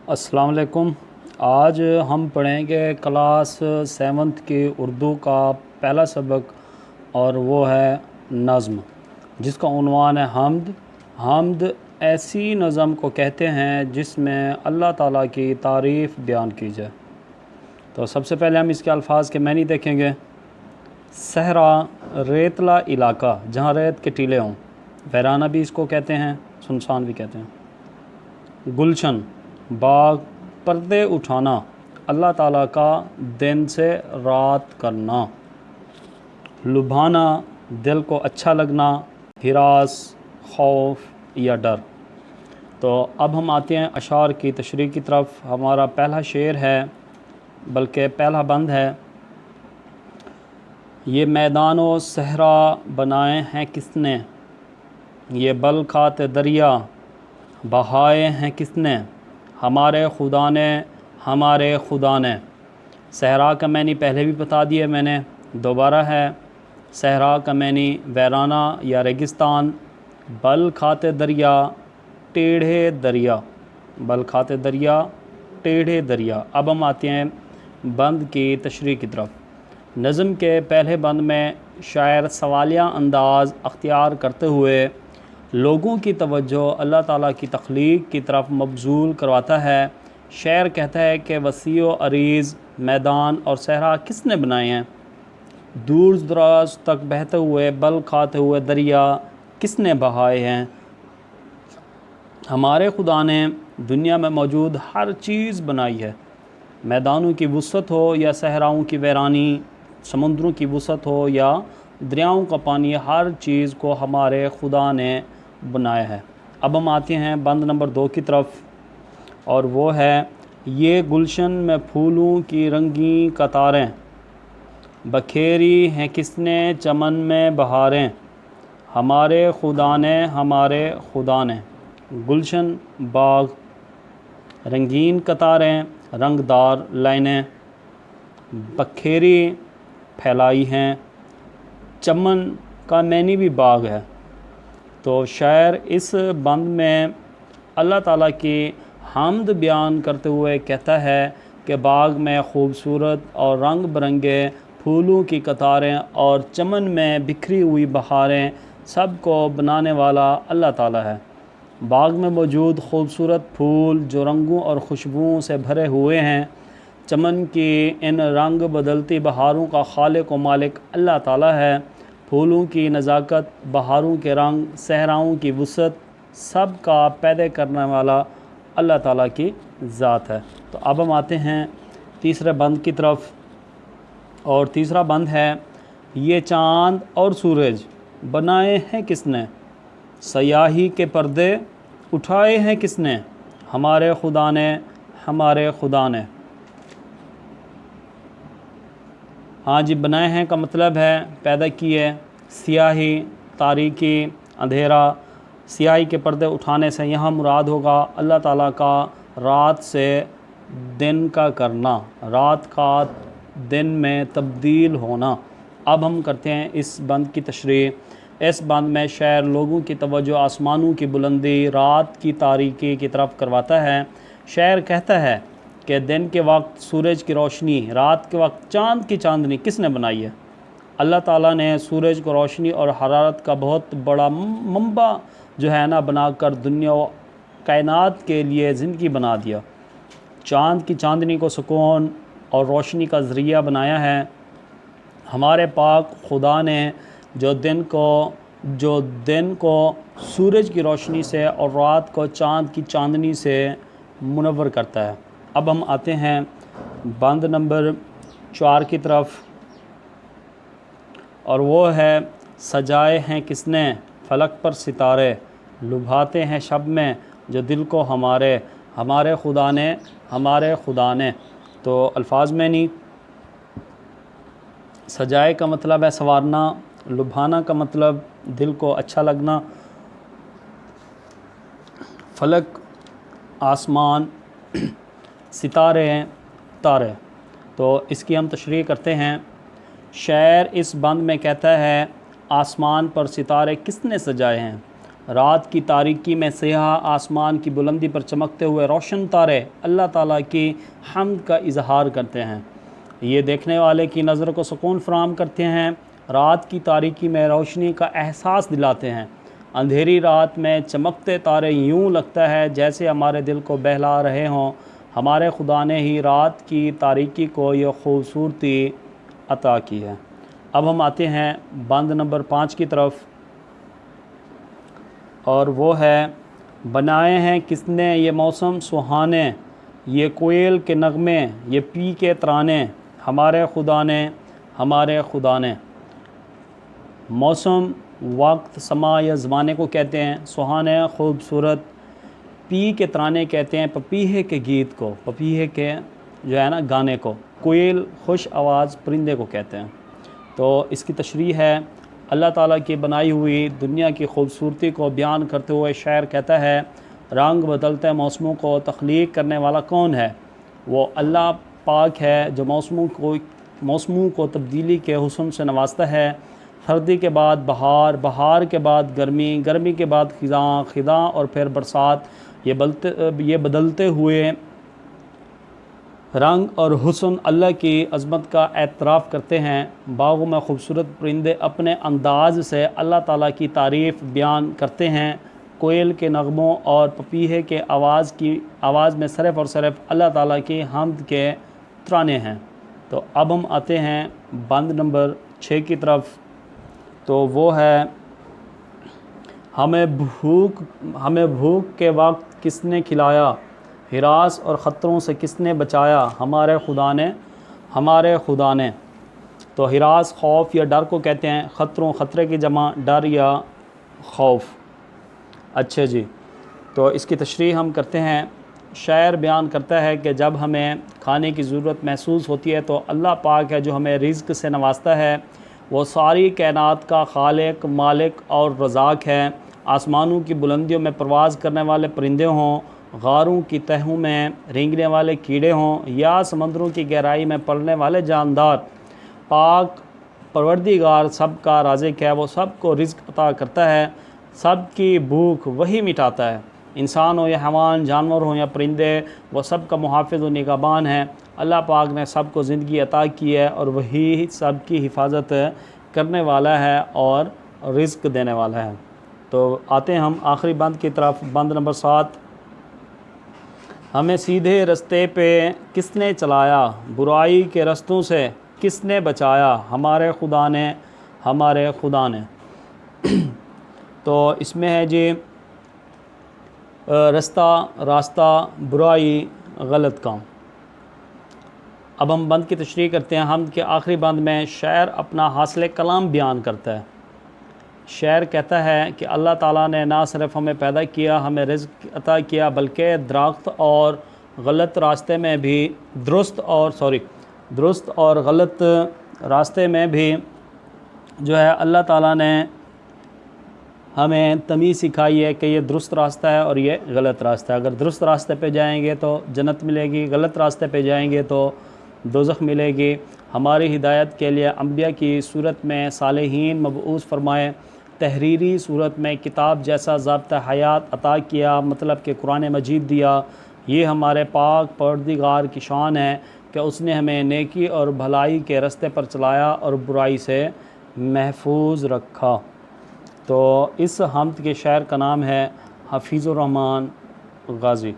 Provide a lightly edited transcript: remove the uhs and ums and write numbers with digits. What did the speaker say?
السلام علیکم۔ آج ہم پڑھیں گے کلاس 7 کی اردو کا پہلا سبق، اور وہ ہے نظم، جس کا عنوان ہے حمد۔ حمد ایسی نظم کو کہتے ہیں جس میں اللہ تعالیٰ کی تعریف بیان کی جائے۔ تو سب سے پہلے ہم اس کے الفاظ کے معنی دیکھیں گے۔ صحرا، ریتلا علاقہ جہاں ریت کے ٹیلے ہوں، ویرانہ بھی اس کو کہتے ہیں، سنسان بھی کہتے ہیں۔ گلشن، باغ، پردے اٹھانا، اللہ تعالیٰ کا دن سے رات کرنا۔ لبھانا، دل کو اچھا لگنا، ہراس، خوف یا ڈر۔ تو اب ہم آتے ہیں اشعار کی تشریح کی طرف۔ ہمارا پہلا شعر ہے، بلکہ پہلا بند ہے۔ یہ میدان و صحرا بنائے ہیں کس نے، یہ بل کھاتے دریا بہائے ہیں کس نے، ہمارے خدا نے، ہمارے خدا نے۔ صحرا کا معنی پہلے بھی بتا دیا میں نے، دوبارہ ہے۔ صحرا کا معنی ویرانہ یا ریگستان، بل کھاتے دریا، ٹیڑھے دریا، بل کھاتے دریا، ٹیڑھے دریا۔ اب ہم آتے ہیں بند کی تشریح کی طرف۔ نظم کے پہلے بند میں شاعر سوالیہ انداز اختیار کرتے ہوئے لوگوں کی توجہ اللہ تعالیٰ کی تخلیق کی طرف مبذول کرواتا ہے۔ شاعر کہتا ہے کہ وسیع و عریض میدان اور صحرا کس نے بنائے ہیں، دور دراز تک بہتے ہوئے بل کھاتے ہوئے دریا کس نے بہائے ہیں، ہمارے خدا نے دنیا میں موجود ہر چیز بنائی ہے، میدانوں کی وسعت ہو یا صحراؤں کی ویرانی، سمندروں کی وسعت ہو یا دریاؤں کا پانی، ہر چیز کو ہمارے خدا نے بنایا ہے۔ اب ہم آتے ہیں بند نمبر 2 کی طرف، اور وہ ہے یہ گلشن میں پھولوں کی رنگین قطاریں، بکھیری ہیں کس نے چمن میں بہاریں، ہمارے خدا نے، ہمارے خدا نے۔ گلشن، باغ، رنگین قطاریں، رنگدار لائنیں، بکھیری پھیلائی ہیں، چمن کا معنی بھی باغ ہے۔ تو شاعر اس بند میں اللہ تعالیٰ کی حمد بیان کرتے ہوئے کہتا ہے کہ باغ میں خوبصورت اور رنگ برنگے پھولوں کی قطاریں اور چمن میں بکھری ہوئی بہاریں سب کو بنانے والا اللہ تعالیٰ ہے۔ باغ میں موجود خوبصورت پھول جو رنگوں اور خوشبوؤں سے بھرے ہوئے ہیں، چمن کی ان رنگ بدلتی بہاروں کا خالق و مالک اللہ تعالیٰ ہے۔ پھولوں کی نزاکت، بہاروں کے رنگ، صحراؤں کی وسعت، سب کا پیدا کرنے والا اللہ تعالیٰ کی ذات ہے۔ تو اب ہم آتے ہیں تیسرے بند کی طرف، اور تیسرا بند ہے یہ چاند اور سورج بنائے ہیں کس نے، سیاہی کے پردے اٹھائے ہیں کس نے، ہمارے خدا نے، ہمارے خدا نے۔ ہاں جی، بنائے ہیں کا مطلب ہے پیدا کیے۔ سیاہی، تاریکی، اندھیرا، سیاہی کے پردے اٹھانے سے یہاں مراد ہوگا اللہ تعالیٰ کا رات سے دن کا کرنا، رات کا دن میں تبدیل ہونا۔ اب ہم کرتے ہیں اس بند کی تشریح۔ اس بند میں شاعر لوگوں کی توجہ آسمانوں کی بلندی، رات کی تاریکی کی طرف کرواتا ہے۔ شاعر کہتا ہے کہ دن کے وقت سورج کی روشنی، رات کے وقت چاند کی چاندنی کس نے بنائی ہے؟ اللہ تعالیٰ نے سورج کو روشنی اور حرارت کا بہت بڑا منبع جو ہے نا بنا کر دنیا و کائنات کے لیے زندگی بنا دیا۔ چاند کی چاندنی کو سکون اور روشنی کا ذریعہ بنایا ہے۔ ہمارے پاک خدا نے جو دن کو سورج کی روشنی سے اور رات کو چاند کی چاندنی سے منور کرتا ہے۔ اب ہم آتے ہیں بند نمبر 4 کی طرف، اور وہ ہے سجائے ہیں کس نے فلک پر ستارے، لبھاتے ہیں شب میں جو دل کو ہمارے، ہمارے خدا نے، ہمارے خدا نے۔ تو الفاظ میں نہیں، سجائے کا مطلب ہے سنوارنا، لبھانا کا مطلب دل کو اچھا لگنا، فلک آسمان، ستارے تارے۔ تو اس کی ہم تشریح کرتے ہیں۔ شاعر اس بند میں کہتا ہے آسمان پر ستارے کس نے سجائے ہیں، رات کی تاریکی میں سیاہ آسمان کی بلندی پر چمکتے ہوئے روشن تارے اللہ تعالیٰ کی حمد کا اظہار کرتے ہیں، یہ دیکھنے والے کی نظر کو سکون فراہم کرتے ہیں، رات کی تاریکی میں روشنی کا احساس دلاتے ہیں۔ اندھیری رات میں چمکتے تارے یوں لگتا ہے جیسے ہمارے دل کو بہلا رہے ہوں، ہمارے خدا نے ہی رات کی تاریکی کو یہ خوبصورتی عطا کی ہے۔ اب ہم آتے ہیں بند نمبر 5 کی طرف، اور وہ ہے بنائے ہیں کس نے یہ موسم سہانے، یہ کوئل کے نغمے، یہ پی کے ترانے، ہمارے خدا نے، ہمارے خدا نے۔ موسم وقت سما یا زمانے کو کہتے ہیں، سہانے خوبصورت، پی کے ترانے کہتے ہیں پپیہے کے گیت کو، پپیہے کے جو ہے نا گانے کو، کوئل خوش آواز پرندے کو کہتے ہیں۔ تو اس کی تشریح ہے، اللہ تعالیٰ کی بنائی ہوئی دنیا کی خوبصورتی کو بیان کرتے ہوئے شاعر کہتا ہے، رنگ بدلتے موسموں کو تخلیق کرنے والا کون ہے؟ وہ اللہ پاک ہے جو موسموں کو تبدیلی کے حسن سے نوازتا ہے۔ سردی کے بعد بہار، بہار کے بعد گرمی، گرمی کے بعد خزاں، خزاں اور پھر برسات، یہ بدلتے ہوئے رنگ اور حسن اللہ کی عظمت کا اعتراف کرتے ہیں۔ باغوں میں خوبصورت پرندے اپنے انداز سے اللہ تعالیٰ کی تعریف بیان کرتے ہیں، کوئل کے نغموں اور پپیہے کے آواز میں صرف اور صرف اللہ تعالیٰ کی حمد کے ترانے ہیں۔ تو اب ہم آتے ہیں بند نمبر 6 کی طرف، تو وہ ہے ہمیں بھوک کے وقت کس نے کھلایا، ہراس اور خطروں سے کس نے بچایا، ہمارے خدا نے، ہمارے خدا نے۔ تو ہراس خوف یا ڈر کو کہتے ہیں، خطرے کی جمع ڈر یا خوف۔ اچھا جی، تو اس کی تشریح ہم کرتے ہیں۔ شاعر بیان کرتا ہے کہ جب ہمیں کھانے کی ضرورت محسوس ہوتی ہے تو اللہ پاک ہے جو ہمیں رزق سے نوازتا ہے، وہ ساری کائنات کا خالق، مالک اور رزاق ہے۔ آسمانوں کی بلندیوں میں پرواز کرنے والے پرندے ہوں، غاروں کی تہوں میں رینگنے والے کیڑے ہوں، یا سمندروں کی گہرائی میں پلنے والے جاندار، پاک پروردگار سب کا رازق ہے، وہ سب کو رزق عطا کرتا ہے، سب کی بھوک وہی مٹاتا ہے۔ انسان ہو یا حیوان، جانور ہوں یا پرندے، وہ سب کا محافظ و نگہبان ہے۔ اللہ پاک نے سب کو زندگی عطا کی ہے اور وہی سب کی حفاظت کرنے والا ہے اور رزق دینے والا ہے۔ تو آتے ہیں ہم آخری بند کی طرف، بند نمبر 7۔ ہمیں سیدھے رستے پہ کس نے چلایا، برائی کے رستوں سے کس نے بچایا، ہمارے خدا نے، ہمارے خدا نے۔ تو اس میں ہے جی راستہ، برائی، غلط کام۔ اب ہم بند کی تشریح کرتے ہیں۔ حمد کے آخری بند میں شاعر اپنا حاصل کلام بیان کرتا ہے۔ شاعر کہتا ہے کہ اللہ تعالیٰ نے نہ صرف ہمیں پیدا کیا، ہمیں رزق عطا کیا، بلکہ درست اور غلط راستے میں بھی جو ہے اللہ تعالیٰ نے ہمیں تمیز سکھائی ہے کہ یہ درست راستہ ہے اور یہ غلط راستہ ہے۔ اگر درست راستے پہ جائیں گے تو جنت ملے گی، غلط راستے پہ جائیں گے تو دوزخ ملے گی۔ ہماری ہدایت کے لیے انبیاء کی صورت میں صالحین مبعوث فرمائے، تحریری صورت میں کتاب جیسا ضابطہ حیات عطا کیا، مطلب کہ قرآن مجید دیا۔ یہ ہمارے پاک پروردگار کی شان ہے کہ اس نے ہمیں نیکی اور بھلائی کے راستے پر چلایا اور برائی سے محفوظ رکھا۔ تو اس حمد کے شاعر کا نام ہے حفیظ الرحمن غازی۔